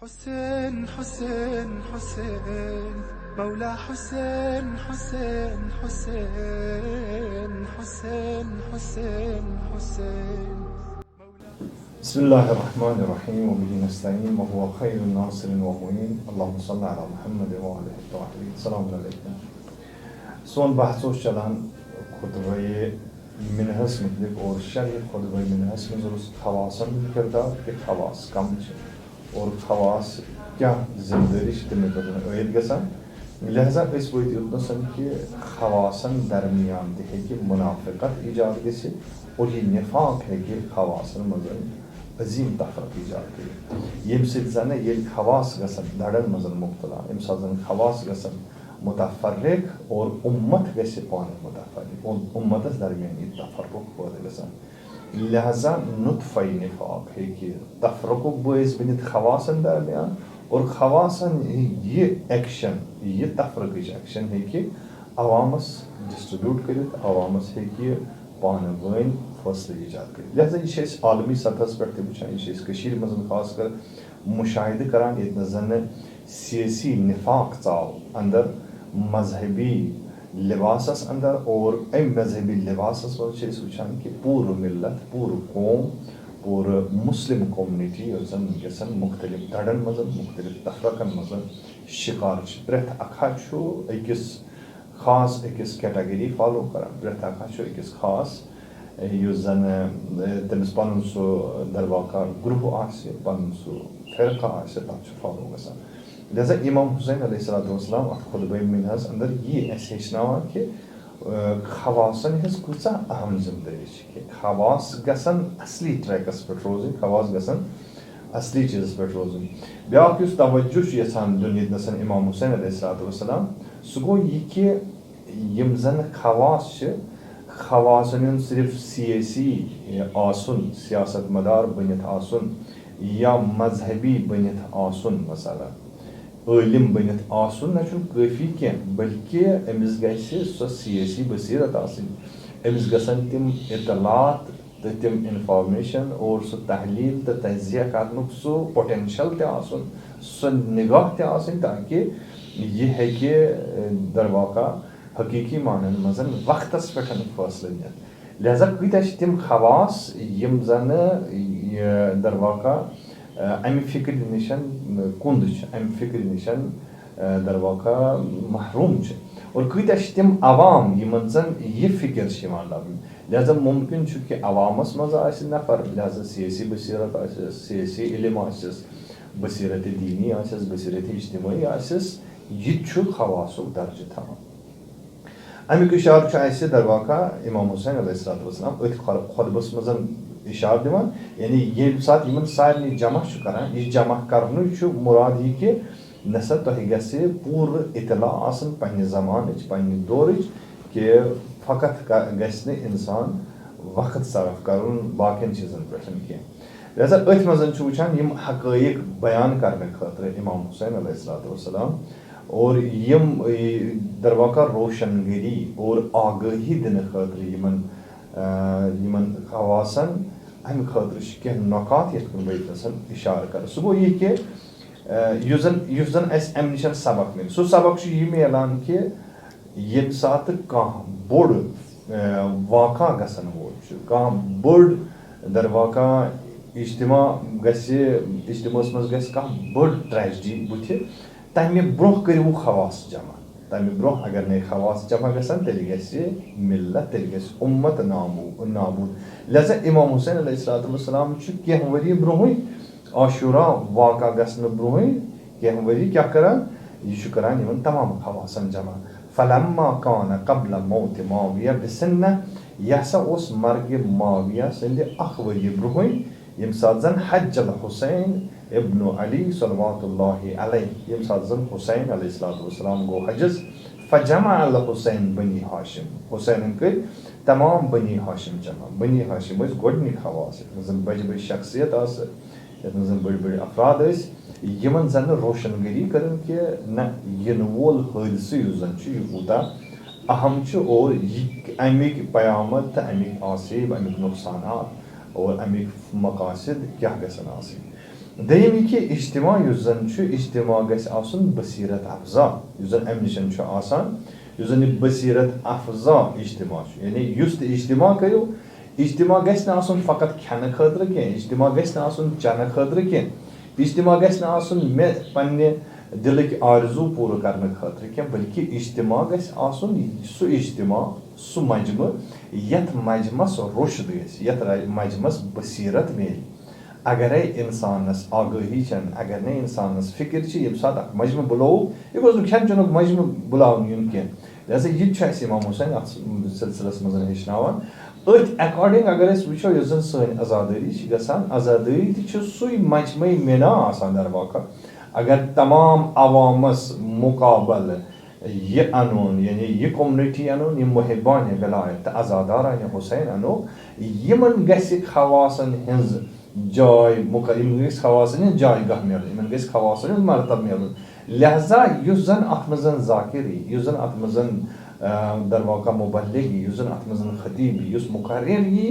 حسين حسين حسين مولا حسين حسين حسين حسين حسين حسين بسم الله الرحمن الرحيم وبه نستعين وهو خير الناصر ومعين اللهم صل على محمد وعلى الطاهرين السلام عليكم سون بحث चलान खुतबे मिनहस मुतलिक और शरह खुतबे मिनहस में खवासन किरदार के खवास कम और खवास क्या जिम्मेदारी तमें ऐद गसान लिहाजा वो युतन कि खवासन दरमियान तक मुनाफिकत ईजाद गि और यह निफाक है कि खवासन मज अजीम तफरत ईजाद कर ये जन ये खवास गसन दड़न मज मुब्तला यम जन खवास गसन मुतफर्रिक और उम्मत गसे पाने मुतफर्रिक और उम्मतस दरमियान ये तफर्रुक पैदा गसान लिहाजा नुतफ़ा निफाक है कि तफर्रुक बायस बनित खवासन दरमियान और खवासन ये एक्शन ये तफर्रुक एक्शन है कि अवामस डिस्ट्रीब्यूट कर अवामस है कि पाने वन फैसले ईजाद कर लिहाजा यह आलमी सतह पे वुचान यह मज खास कर मुशाहिद करान ये जन सियासी निफाक चाव अंदर मजहबी लिबासस अंदर और अम मजहबी लिबासस मज वुचान कि पूर मिलत पूर कौम पूर मुस्लिम कम्युनिटी जन मुख्तलिफ दड़न मज मुख्तलिफ तफरकन मज शिकार प्रेथ अखा अकिस खास अकिस कैटेगरी फॉलो करान प्रेथ अखा अकिस खास जन तमिस पन सह दरवाका ग्रुप पन सह फिरका तथ फॉलो गसान लिहाजा इमाम हुसैन अलैहिस्सलाम अत खुतबे मिनहस अंदर ये हेचनावान कि खवासन हज कूचा अहम जिम्मेदारी कि खवास गसन असली ट्रैकस पे रोजन खवास गसन असली चीज़ पे रोजन ब्याक तवज्जो यहान दिन ये इमाम हुसैन अलैहिस्सलाम सह गो यह कि यम जन खवास खवासन सिर्फ सियासी आसन सियासत मदार बनित आसन या मजहबी बनित आसन मसला इलम बनित आसन न काफ़ी क्या बल्कि अमिस गि सो सियासी बसीरत अमिस गसन तम इतलात तो तम इन्फॉर्मेशन और सो तहलील तो तजिया कर सो पोटेंशल तन सो निगाह तन ताकि यह है कि दरवाका हकीकी मानन मजन वक्तस पे फैसले नित लिहाजा कूत्या तम खवास यम जन दरवाका अमि फिक्र निशन कुंद अमि फिक्र निशन दरवाका महरूम और कूत्या तम अवाम यमन जन यह फिक्र लबन लिहाजा मुमकिन कि अवामस मज नफर लिहाजा सियासी बसीरत सियासी इल्म बसीरत दीनी बसीरत इज्तिमाई यह खवासुक दर्ज थवान अमिक इशार दरवाका इमाम हुसैन अलैहिस्सलाम अथ खुतबस मज इशार दिवान यानी ये सात यमन सारे जमा करान यह जमा कर मुराद यह कि नसा तुह गि पूर इतला आसन पन्ने जमान पन्ने दौर कि फ़कत गि इंसान वक्त सरफ कर बाकिन चीज़न पे कह लिहाजा अथ मज वुचान यम हक़ाइक़ बयान करने खतर इमाम हुसैन अलैहिस्सलाम और यम दरवाका रोशनगरी और आगाही दिन खतर यमन खवासन अम खतर कह नुकात ये इशार कर सह गो यह कि जन अम निश सबक मिल सो सबक यह मिलान कि ये सात कह बोड़ वाक़ा गसन वोल कह बोड़ दरवाका इज्तिमा इज्तिमास मज कह बड़ ट्रेजिडी बुथ तमें ब्रोह करू खवास जमा तमें ब्रोह अगर ने खवास जमा गसान तेल गि मिल्लत तेल गि उम्मत नाबूद लिहाजा इमाम हुसैन अलैहिस्सलाम कह वरी ब्रोह आशूरा वाक़ा गसन ब्रोह कह वरी क्या करान यह करान यमन तमाम खवासन जमा फलम्मा कान क़ब्ल मौत मुआविया बिसन्ना यह सा उस मर्ग मुआविया संद अख वरी ब्रोह यम सात जन हज्जल हुसैन इब्न अली सल्लल्लाहु अलैहि यम सात जन हुसैन अलैहिस्सलाम गो हजस फजमा अल हुसैन बनी हाशिम हुसैन कर तमाम बनी हाशिम जमा बनी हाशिम गोडनिक खवास जन बज बज शख्सियत जन बड़ बड़ अफराद यमन जन रोशनगरी कर कि न इन वोल हादस जन यह कूता अहम और अमिक क़यामत तो अमिक आसिब अमिक नुकसान और अमिक मकासद क्या गसन Deyim ki ictima yüzden şu ictima gess asun basiret afza yüzden emnişen şu asan yüzden basiret afza ictima yani yüzde ictima kayo ictima gess ne asun fakat kana khadr ke ictima gess ne asun chana khadr ke ictima gess ne asun me panne dilik arzu pur karne khadr ke balki ictima gess asun su ictima su majma yat majmas rushd gess yat majmas basiret me अगर इंसानस आगही चन अगर ने इंसानस फिक्र छि यम साथ मजमु बुलाओ ये गोस खन जन मजमु बुलाओ यून के जैसे ये छ इमाम हुसैन सिलसिलस मजन हेचनावन अथ अकॉर्डिंग अगर इस वुचो यजन सन आजादी छि गसान आजादी छि सुई मजमु मेना आसान दर वाका अगर तमाम अवामस मुकाबल ये अनोन यानी ये कम्युनिटी अनोन ये मुहिबान विलायत आजादारान हुसैन अनो यमन गस खवासन हिंज जाय मुकरिम गस खवासन जाय गह मेल यमन गस खवासन मरतब मेल लिहाजा युजन अतमजन जाकिरी युजन अतमजन दरवाका मुबल्लिगी युजन अतमजन खतीबी युस मुकर्रिर ये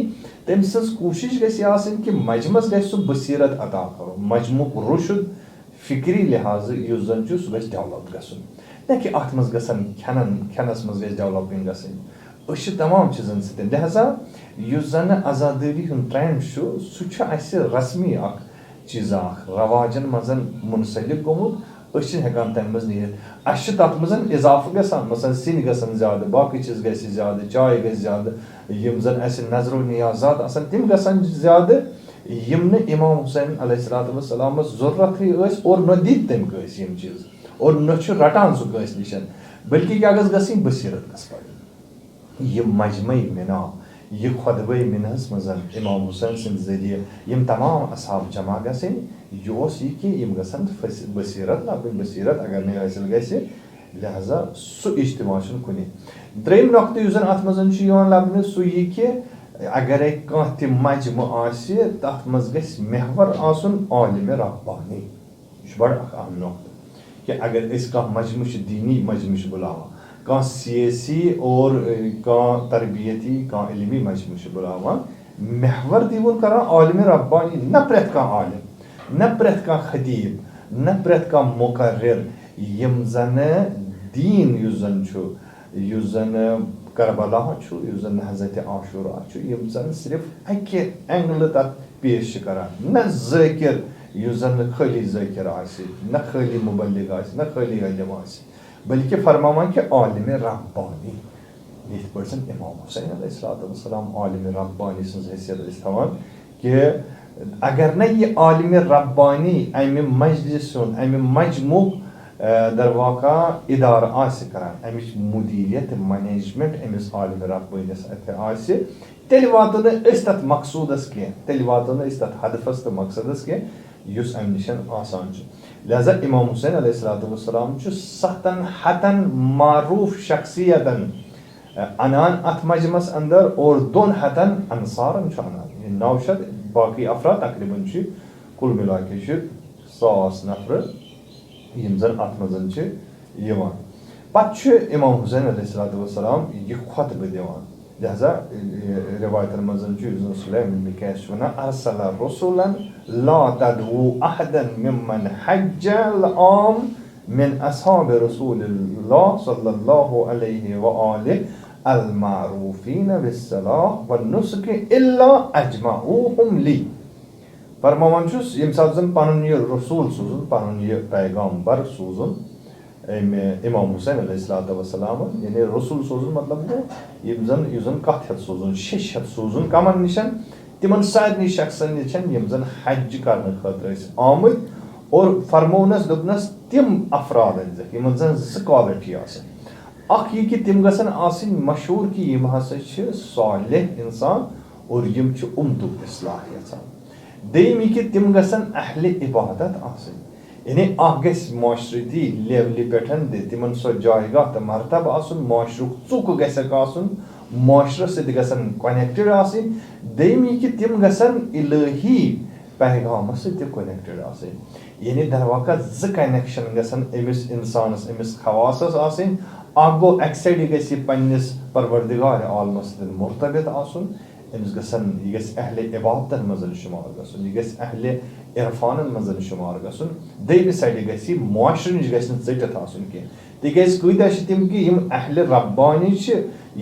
तमसस कोशिश गस आसन कि मजमस गस बसीरत अता करो मजमु रुशद फिक्री लिहाज युजन छु गस डेवलप गसन न कि अतमज गसन खनस मज गस डेवलपिंग गसन अश तमाम चीजन सत लिहाजा युस जन आजादी हुन ट्रेंड छु सु छ अस रस्मी अख चीज अख रवाजन मजन मुनसलिक गोमुत अश हेकान तम मज नीर अश तत मजन इजाफा गसन मसन सिन गसन ज्यादा बाकी चीज गस ज्यादा चाय गस ज्यादा यम जन अस नजरो नियाजात असन तिम गसन ज्यादा यम ने इमाम हुसैन अलैहिस्सलातु वस्सलाम जरूरत है और न दीद तम गस यम चीज और न छु रटान सु गस निशन बल्कि क्या गस गसी बसीरत गस पड़ ये मजमई मिना ये खुदबई मिनहस मजन इमाम हुसैन सिंद जरिए यम तमाम असहाब जमा गसन योस ये कि यम गसन बसीरत ना बसीरत अगर ने हासिल गसे लिहाजा सु इज्तिमा छन कुनी द्रेम नक्ति युजन अत मजन छु योन लबने सु ये कि अगर एक कांति मजमु आसी तत मज गस महवर आसन आलिम रब्बानी बड़ अहम नक्ति कि अगर इसका मजमु दीनी मजमु बुलावा का सियासी और का तरबियती का इल्मी मजमु बुलावा महवर दिवन करा आलिम रब्बानी न प्रत का आलिम न प्रत का खतीब न प्रत का मुकर्रिर यम जन दीन युजन छु युजन करबला छु युजन हजरत आशूरा छु यम जन सिर्फ अके एंगल तक पेश करा न ज़ाकिर युजन खाली ज़ाकिर आसी न खाली मुबल्लिग आसी न खाली इल्म आसी बल्कि फरमावन कि आलिम रब्बानी यथ पर्सन इमाम हुसैन अलैहिस्सलाम आलिम रब्बानी सं हैसियत इस्तावन कि अगर न ये आलिम रब्बानी अमि मजलिस अमि मजमू दरवाका इदार आस करान अमिच मुदीरियत मैनेजमेंट अमिस आलिम रब्बानीस आस तेल वातो न इस तत मकसूदस के तेल वातो न इस तत हदफस तो मकसदस के युस अम निशन आसान छु लिहाजा इमाम हुसैन अलैहिस्सलातु वस्सलाम छु सख्तन हतन मारूफ शख्सियतन अनान अत मजमस अंदर और दोन हतन अंसारन छु अनान ये नौशद बाकी अफराद तकरीबन छु कुल मिला के छु 100 नफर यम जन अत मजन छु यवान पत छु इमाम हुसैन अलैहिस्सलातु वस्सलाम ये खुतबा दिवान लिहाजा रिवायत मजन छु सुलैम बिन कैस वना अरसल रसूलन ला तदऊ अहदन मिमन हज्जल आम min ashab Rasulullah sallallahu alayhi wa alihi al-ma'rufina bis-salah wan-nusuk illa ajma'uhum li. Farmavan çus yemsazın panun ye Rasul suzun panun ye peygamber suzun İmam Hüseyin aleyhissalatu vesselam yani Rasul suzun मतलब bu yemzan yüzün kahtiyat suzun şeşhat suzun kaman nişan timan said ni şahsan nişan yemzan hac karne khatır amil और फरमोनस दुबनस तिम अफराद Yemen quality अख ये कि तिम गसन आसिन मशहूर कि यम हसा सालिह इंसान और यम उम्दुक इस्लाह यचान दयम कि तिम गसन अहले इबादत आसिन यानी अख गस माशरती लेवल पेठन तिमन सो जायगा तो मरतब आसुन माशरुक चुक गसक आसुन माशर से गसन कनेक्टेड आसिन दयम कि तिम गसन इलाही पैगाम से कनेक्टेड आसिन यानी दरवाका ज कनेक्शन गसन एमिस इंसानस एमिस खवासस आसिन आगो एक्साइड गसी पन्निस परवरदिगार आलमस मुर्तबित आसुन एमिस गसन यस अहले इबादत मजल शुमार गसन यस अहले इरफान मजन शुमार गसन दोयम साइड गसी मुआशर निश गसन चटित आसन के तिकेज कईदा तिम कि यम अहले रब्बानी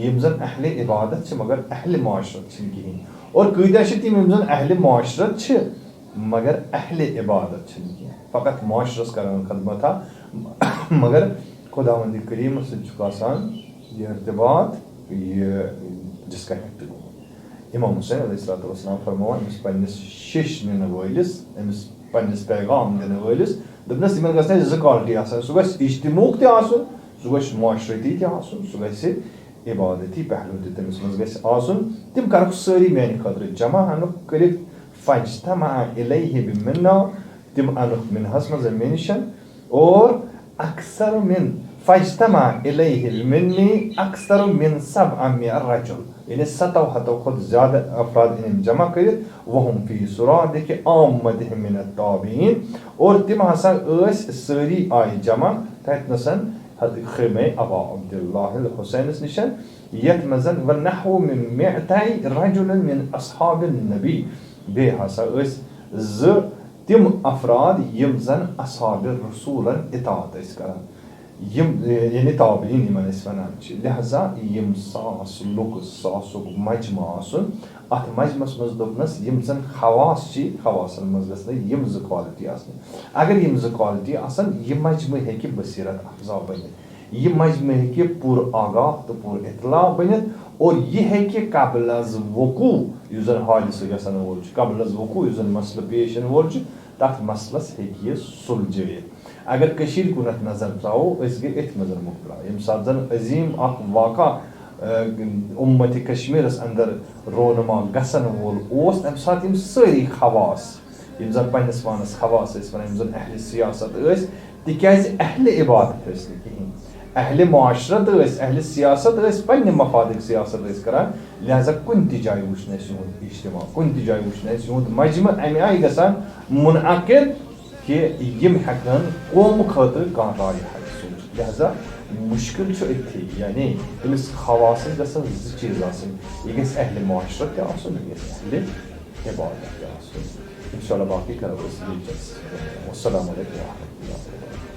यम जन अहले इबादत मगर अहले मुआशरत कहें और कईदा तिम यम जन अहले मुआशरत मगर अहले इबादत कहें फ़कत मुआशरस करान खदमत मगर खुदावंद करीम ससान यह इर्तिबात जिसका इमाम हुसैन अलैहिस्सलाम फरमान अमिस पन्निस शिश दिन वलिस अमिस पन्निस पैगाम दिन वलिस दपनस तिमन गसन ज क्वालिटी आसन सो गस इज्तिमुक ते आसन सो गस मुआशरती ते आसन सो गस इबादती पहलू ते तमिस मज गस आसन तिम करक सारी मेन खतर जमा अनु करित फज्तमा इलैहि बिमिन्ना तिम अनु मिन हसम जमीनिशन और अक्सर मिन फज्तमा इलैहि मिन्नी अक्सर मिन सबअमिया रजुल यानी 7 खुद ज्यादा अफराद इन जमा कर वहम फी सुरादिक आमदिह मिन ताबीन और तिम हसा सारी आय जमा तहतनसन खैमे अबा अब्दुल्लाह अल हुसैन निशन यत मजन व नहव मिन मिअतै रजुल मिन अस्हाब नबी बे हसा ज तिम अफराद यम जन अस्हाब रसूलन इताअत करन यम यानी ताबीन यमन वनान लिहाजा यम सास लुक सासुक मजमा आसन अत मजमस मज दोपनस यम जन खवास खवासन मज गसन यम ज क्वालिटी आसन अगर यम ज क्वालिटी आसन यह मजमा हेकि बसीरत अफजा बनित यह मजमा हेकि पूर आगाह तो पूर इतला बनित और यह हेकि कबल अज वकू युस जन हादिस गसन वोल कबल अज वकू युस जन मसल पेश इन वोल तथ मसलस हेकि यह सुलझित अगर कशीर कुनत नजर त्रो गए अथ मजर मुबला यम सात जन अजीम अख वाक़ा उम्मत कश्मीर अंदर रोनमा गसन वोल ओस तम सात यम सारी खवास यम जन पन्निस पानस खवास वन यम जन अहले सियासत तिकाज अहले इबादत कहें अहले मुआशरत अहले सियासत पन्ने मफादिक सियासत करान लिहाजा कुन जाय वुचन इज्तिमा कुन जाय वुचन मजमा अमे आय गसान मुनअकिद कि यम हेकन कौम खतर कह राय सोच लिहाजा मुश्किल अथी यानी अमिस खवास गसन ज चीज यह गस अहले मुआशरत यह अहले इबादत इंशाअल्लाह बाकी करो अस्सलामु अलैकुम व रहमतुल्लाहि व बरकातहू।